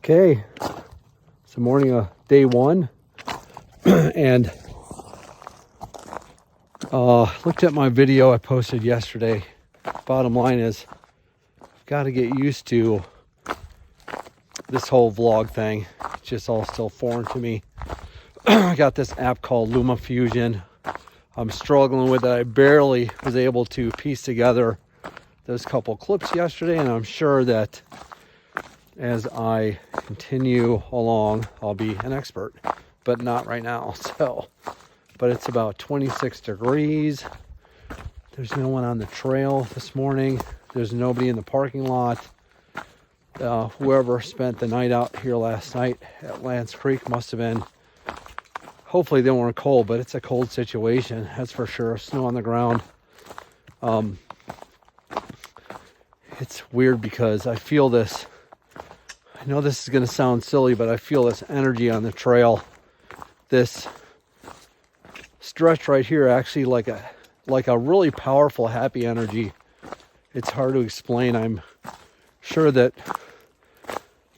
Okay, it's the morning of day one, and looked at my video I posted yesterday. Bottom line is, I've got to get used to this whole vlog thing. It's just all still foreign to me. I got this app called LumaFusion. I'm struggling with it. I barely was able to piece together those couple clips yesterday, and I'm sure that as I continue along, I'll be an expert, but not right now. So, but it's about 26 degrees. There's no one on the trail this morning. There's nobody in the parking lot. Whoever spent the night out here last night at Lance Creek must have been, hopefully they weren't cold, but it's a cold situation, that's for sure. Snow on the ground. It's weird because I feel this, I know this is going to sound silly, but I feel this energy on the trail. This stretch right here, actually like a really powerful, happy energy. It's hard to explain. I'm sure that,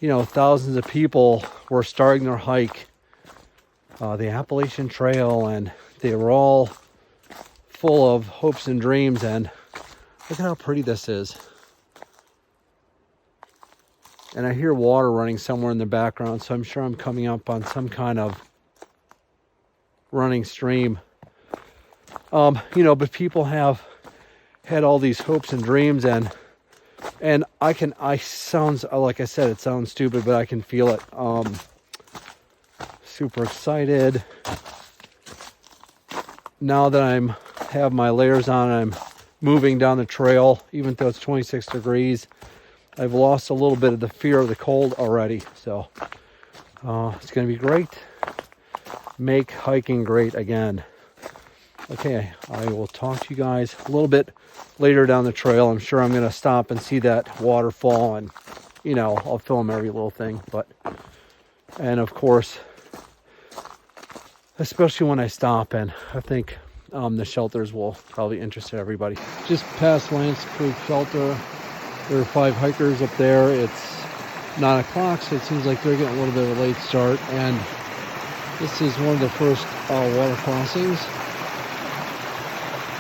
you know, thousands of people were starting their hike, the Appalachian Trail, and they were all full of hopes and dreams. And look at how pretty this is. And I hear water running somewhere in the background, so I'm sure I'm coming up on some kind of running stream. You know, but people have had all these hopes and dreams, and I sounds, like I said, it sounds stupid, but I can feel it. Super excited. Now that I'm have my layers on, I'm moving down the trail, even though it's 26 degrees. I've lost a little bit of the fear of the cold already, so it's going to be great. Make hiking great again. Okay, I will talk to you guys a little bit later down the trail. I'm sure I'm going to stop and see that waterfall, and, you know, I'll film every little thing. But, and of course, especially when I stop, and I think the shelters will probably interest everybody. Just past Lance Creek Shelter. There are 5 hikers up there. It's 9 o'clock, so it seems like they're getting a little bit of a late start. And this is one of the first water crossings.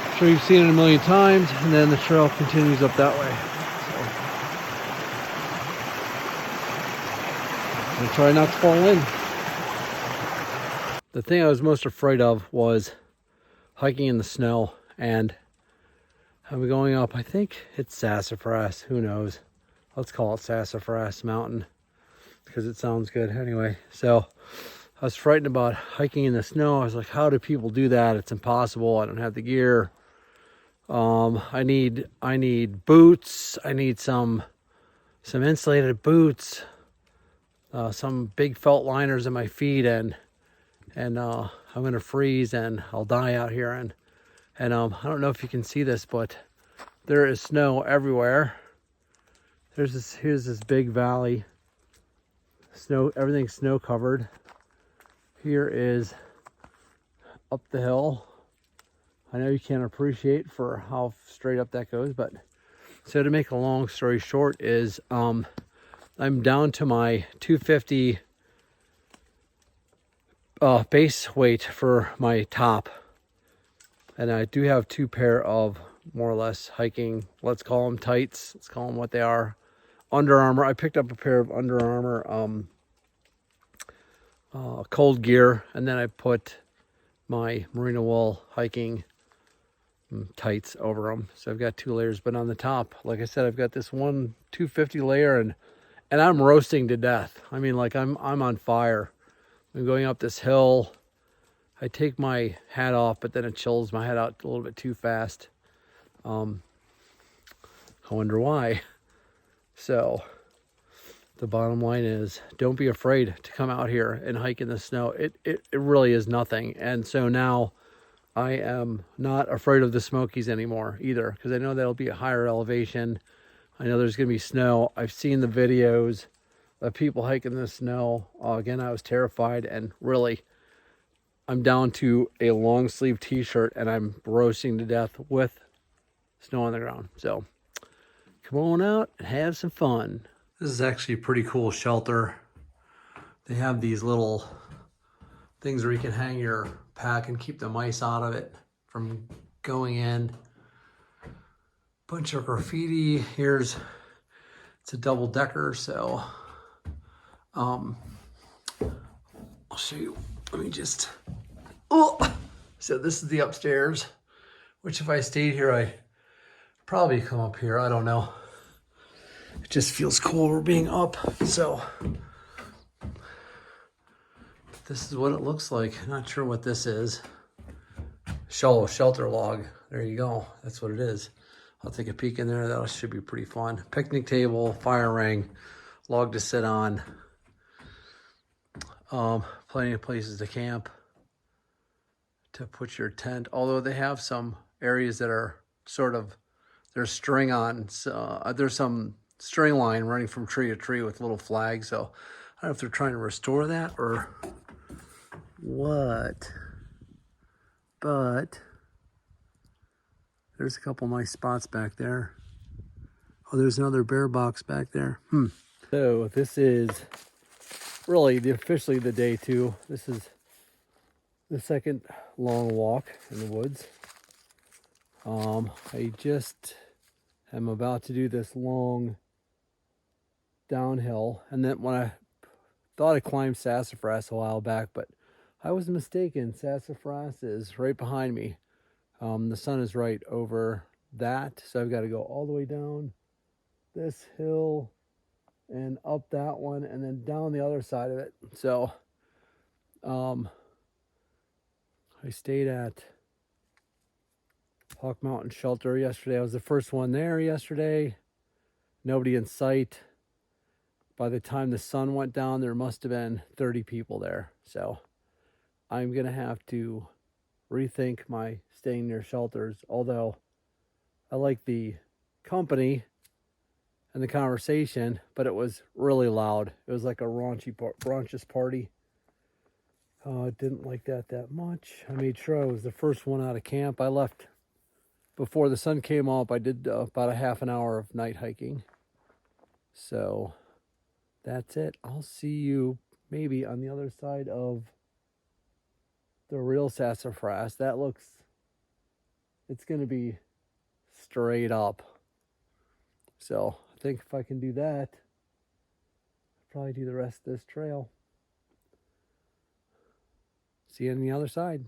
I'm sure you've seen it a million times. And then the trail continues up that way. So I'm gonna try not to fall in. The thing I was most afraid of was hiking in the snow, and I'm going up, I think it's Sassafras, who knows. Let's call it Sassafras Mountain because it sounds good. Anyway, so I was frightened about hiking in the snow. I was like, how do people do that? It's impossible. I don't have the gear. I need boots. I need some insulated boots, some big felt liners in my feet, and I'm gonna freeze and I'll die out here. And I don't know if you can see this, but there is snow everywhere. Here's this big valley. Snow, everything's snow covered. Here is up the hill. I know you can't appreciate for how straight up that goes, but so to make a long story short is I'm down to my 250 base weight for my top. And I do have 2 pair of more or less hiking, let's call them tights. Let's call them what they are. Under Armour. I picked up a pair of Under Armour cold gear, and then I put my merino wool hiking tights over them. So I've got 2 layers, but on the top, like I said, I've got this one 250 layer, and I'm roasting to death. I mean, like I'm on fire. I'm going up this hill. I take my hat off, but then it chills my head out a little bit too fast. I wonder why. So the bottom line is, don't be afraid to come out here and hike in the snow. It really is nothing. And so now I am not afraid of the Smokies anymore either, because I know that'll be a higher elevation. I know there's going to be snow. I've seen the videos of people hiking in the snow. Again, I was terrified, and really, I'm down to a long sleeve t-shirt and I'm roasting to death with snow on the ground. So come on out and have some fun. This is actually a pretty cool shelter. They have these little things where you can hang your pack and keep the mice out of it from going in. Bunch of graffiti. It's a double decker, so I'll show you. Let me just, so this is the upstairs, which if I stayed here, I probably come up here. I don't know. It just feels cooler being up. So this is what it looks like. Not sure what this is. Shelter log. There you go. That's what it is. I'll take a peek in there. That should be pretty fun. Picnic table, fire ring, log to sit on. Plenty of places to camp, to put your tent. Although they have some areas that are sort of, there's string on. There's some string line running from tree to tree with little flags. So I don't know if they're trying to restore that or what. But there's a couple nice spots back there. Oh, there's another bear box back there. So this is really officially the day 2. This is the second long walk in the woods. I just am about to do this long downhill, and then when I thought I climbed Sassafras a while back, but I was mistaken. Sassafras is right behind me. The sun is right over that, so I've got to go all the way down this hill and up that one and then down the other side of it. So I stayed at Hawk Mountain Shelter yesterday. I was the first one there yesterday. Nobody in sight. By the time the sun went down, there must have been 30 people there. So I'm going to have to rethink my staying near shelters, although I like the company and the conversation, but it was really loud. It was like a raunchous party. I didn't like that much. I made sure I was the first one out of camp. I left before the sun came up. I did about a half an hour of night hiking. So that's it. I'll see you maybe on the other side of the real Sassafras. It's going to be straight up. So I think if I can do that, I'll probably do the rest of this trail. See you on the other side.